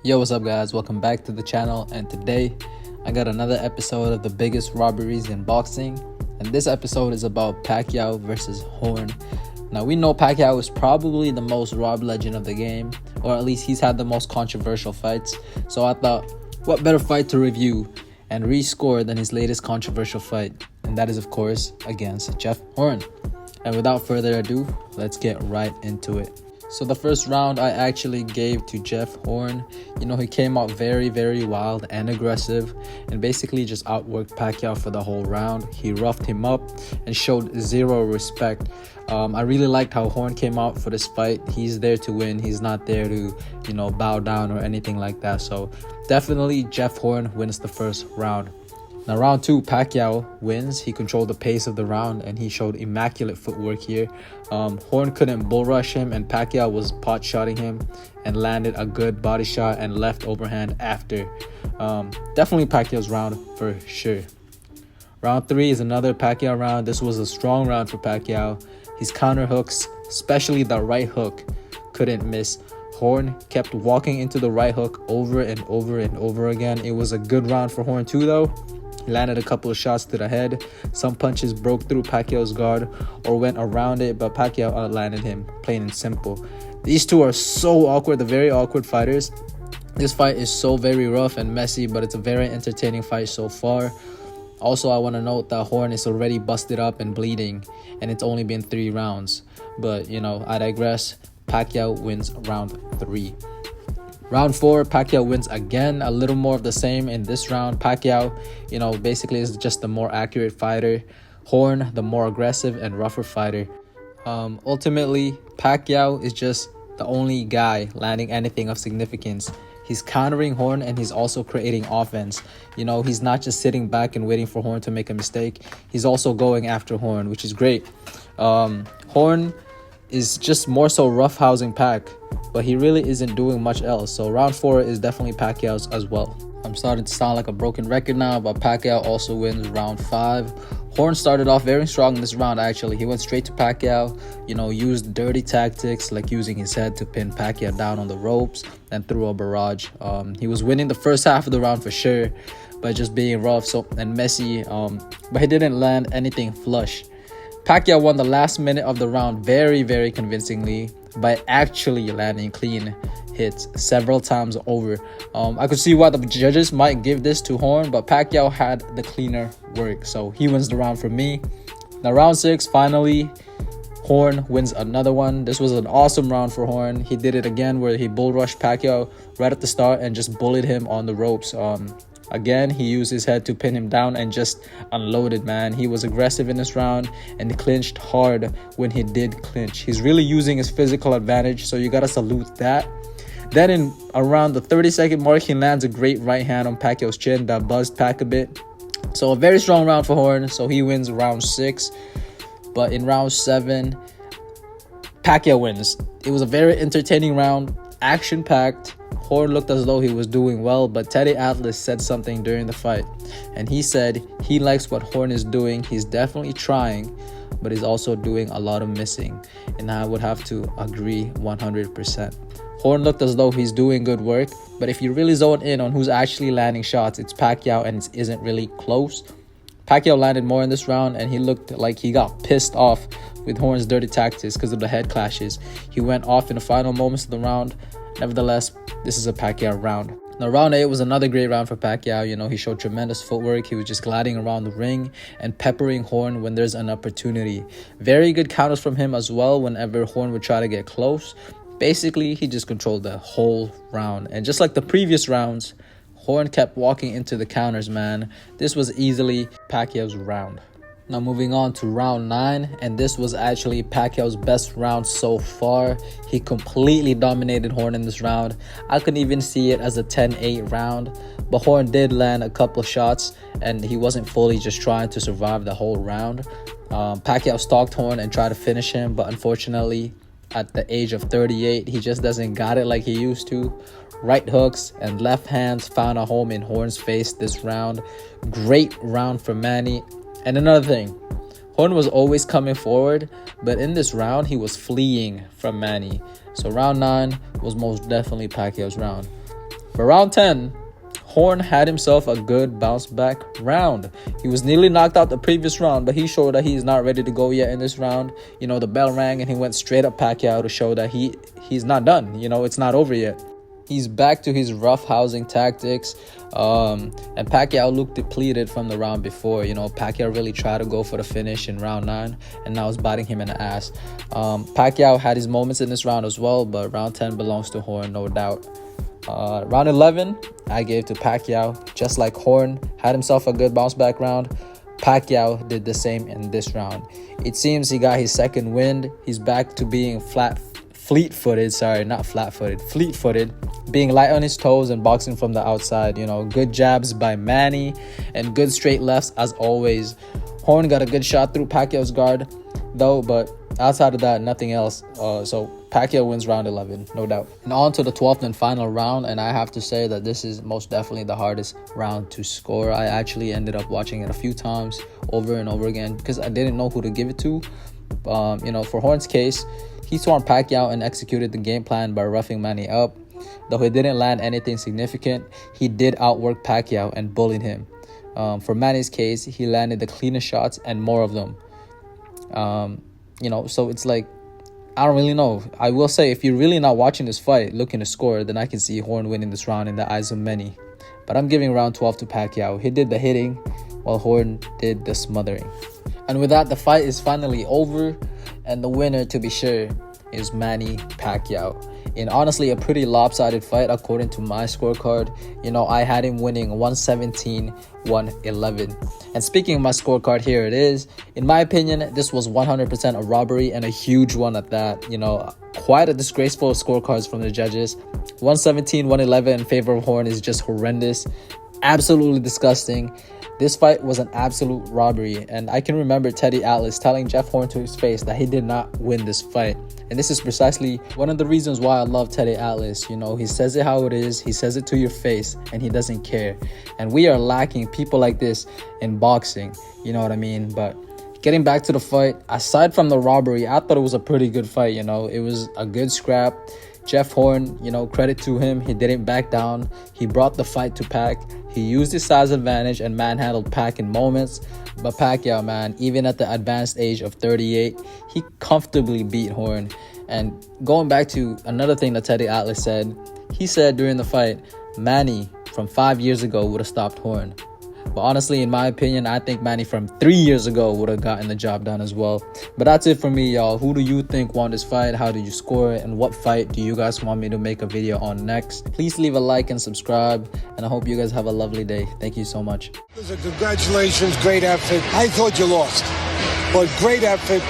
Yo, what's up guys? Welcome back to the channel, and today I got another episode of the biggest robberies in boxing, and this episode is about Pacquiao versus Horn. Now we know Pacquiao is probably the most robbed legend of the game, or at least he's had the most controversial fights, so I thought what better fight to review and rescore than his latest controversial fight, and that is of course against Jeff Horn. And without further ado, let's get right into it. So the first round I actually gave to Jeff Horn. You know, he came out very wild and aggressive and basically just outworked Pacquiao for the whole round. He roughed him up and showed zero respect. I really liked how Horn came out for this fight. He's there to win. He's not there to, bow down or anything like that. So definitely Jeff Horn wins the first round. Now round 2, Pacquiao wins. He controlled the pace of the round and he showed immaculate footwork here. Horn couldn't bull rush him, and Pacquiao was pot shotting him and landed a good body shot and left overhand after. Definitely Pacquiao's round for sure. Round 3 is another Pacquiao round. This was a strong round for Pacquiao. His counter hooks, especially the right hook, couldn't miss. Horn kept walking into the right hook over and over again. It was a good round for Horn too though. He landed a couple of shots to the head. Some punches broke through Pacquiao's guard or went around it, but Pacquiao outlanded him, plain and simple. These two are so awkward, the very awkward fighters. This fight is so very rough and messy, but it's a very entertaining fight so far. Also, I want to note that Horn is already busted up and bleeding, and it's only been 3 rounds. But, I digress. Pacquiao wins round 3. Round 4, Pacquiao wins again. A little more of the same in this round. Pacquiao, basically is just the more accurate fighter. Horn, the more aggressive and rougher fighter. Ultimately, Pacquiao is just the only guy landing anything of significance. He's countering Horn and he's also creating offense. He's not just sitting back and waiting for Horn to make a mistake. He's also going after Horn, which is great. Horn is just more so roughhousing Pac, but he really isn't doing much else. So round 4 is definitely Pacquiao's as well. I'm starting to sound like a broken record now, but Pacquiao also wins round 5. Horn started off very strong in this round actually. He went straight to Pacquiao, used dirty tactics like using his head to pin Pacquiao down on the ropes and threw a barrage. He was winning the first half of the round for sure by just being rough and messy, but he didn't land anything flush. Pacquiao won the last minute of the round very convincingly by actually landing clean hits several times over. I could see why the judges might give this to Horn, but Pacquiao had the cleaner work, so he wins the round for me. Now round 6, finally, Horn wins another one. This was an awesome round for Horn. He did it again where he bull rushed Pacquiao right at the start and just bullied him on the ropes. Again, he used his head to pin him down and just unloaded, man. He was aggressive in this round and clinched hard when he did clinch. He's really using his physical advantage, so you gotta salute that. Then in around the 30-second mark, he lands a great right hand on Pacquiao's chin that buzzed Pac a bit. So a very strong round for Horn, so he wins round 6. But in round 7, Pacquiao wins. It was a very entertaining round, action-packed. Horn looked as though he was doing well, but Teddy Atlas said something during the fight, and he said he likes what Horn is doing. He's definitely trying, but he's also doing a lot of missing, and I would have to agree 100%. Horn looked as though he's doing good work, but if you really zone in on who's actually landing shots, it's Pacquiao, and it isn't really close. Pacquiao landed more in this round, and he looked like he got pissed off with Horn's dirty tactics because of the head clashes. He went off in the final moments of the round. Nevertheless, this is a Pacquiao round. Now round 8 was another great round for Pacquiao. He showed tremendous footwork. He was just gliding around the ring and peppering Horn when there's an opportunity. Very good counters from him as well whenever Horn would try to get close. Basically, he just controlled the whole round. And just like the previous rounds, Horn kept walking into the counters, man. This was easily Pacquiao's round. Now moving on to round 9, and this was actually Pacquiao's best round so far. He completely dominated Horn in this round. I couldn't even see it as a 10-8 round, but Horn did land a couple shots and he wasn't fully just trying to survive the whole round. Pacquiao stalked Horn and tried to finish him, but unfortunately at the age of 38, he just doesn't got it like he used to. Right hooks and left hands found a home in Horn's face this round. Great round for Manny. And another thing, Horn was always coming forward, but in this round, he was fleeing from Manny. So round 9 was most definitely Pacquiao's round. For round 10, Horn had himself a good bounce back round. He was nearly knocked out the previous round, but he showed that he's not ready to go yet in this round. You know, the bell rang and he went straight up Pacquiao to show that he's not done. You know, it's not over yet. He's back to his rough housing tactics. And Pacquiao looked depleted from the round before. You know, Pacquiao really tried to go for the finish in round 9, and now it's biting him in the ass. Pacquiao had his moments in this round as well, but round 10 belongs to Horn, no doubt. Round 11, I gave to Pacquiao. Just like Horn had himself a good bounce back round, Pacquiao did the same in this round. It seems he got his second wind. He's back to being fleet-footed, being light on his toes and boxing from the outside. You know, good jabs by Manny and good straight lefts as always. Horn got a good shot through Pacquiao's guard though, but outside of that, nothing else. So Pacquiao wins round 11, no doubt. And on to the 12th and final round, and I have to say that this is most definitely the hardest round to score. I actually ended up watching it a few times over and over again because I didn't know who to give it to. You know, for Horn's case, he swarmed Pacquiao and executed the game plan by roughing Manny up. Though he didn't land anything significant, he did outwork Pacquiao and bullied him. For Manny's case, he landed the cleanest shots and more of them. You know, so it's like, I don't really know. I will say, if you're really not watching this fight looking to score, then I can see Horn winning this round in the eyes of many. But I'm giving round 12 to Pacquiao. He did the hitting while Horn did the smothering. And with that, the fight is finally over, and the winner, to be sure, is Manny Pacquiao. In honestly a pretty lopsided fight according to my scorecard. You know, I had him winning 117-111. And speaking of my scorecard, here it is. In my opinion, this was 100% a robbery, and a huge one at that. You know, quite a disgraceful scorecards from the judges. 117-111 in favor of Horn is just horrendous. Absolutely disgusting. This fight was an absolute robbery, and I can remember Teddy Atlas telling Jeff Horn to his face that he did not win this fight. And this is precisely one of the reasons why I love Teddy Atlas. You know, he says it how it is, he says it to your face, and he doesn't care. And we are lacking people like this in boxing, you know what I mean? But getting back to the fight, aside from the robbery, I thought it was a pretty good fight. You know, it was a good scrap. Jeff Horn, you know, credit to him, he didn't back down. He brought the fight to Pac. He used his size advantage and manhandled Pac in moments. But Pacquiao, man, even at the advanced age of 38, he comfortably beat Horn. And going back to another thing that Teddy Atlas said, he said during the fight, Manny from 5 years ago would have stopped Horn. But honestly, in my opinion, I think Manny from 3 years ago would have gotten the job done as well. But that's it for me, y'all. Who do you think won this fight? How did you score it? And what fight do you guys want me to make a video on next? Please leave a like and subscribe. And I hope you guys have a lovely day. Thank you so much. Congratulations, great effort. I thought you lost, but great effort.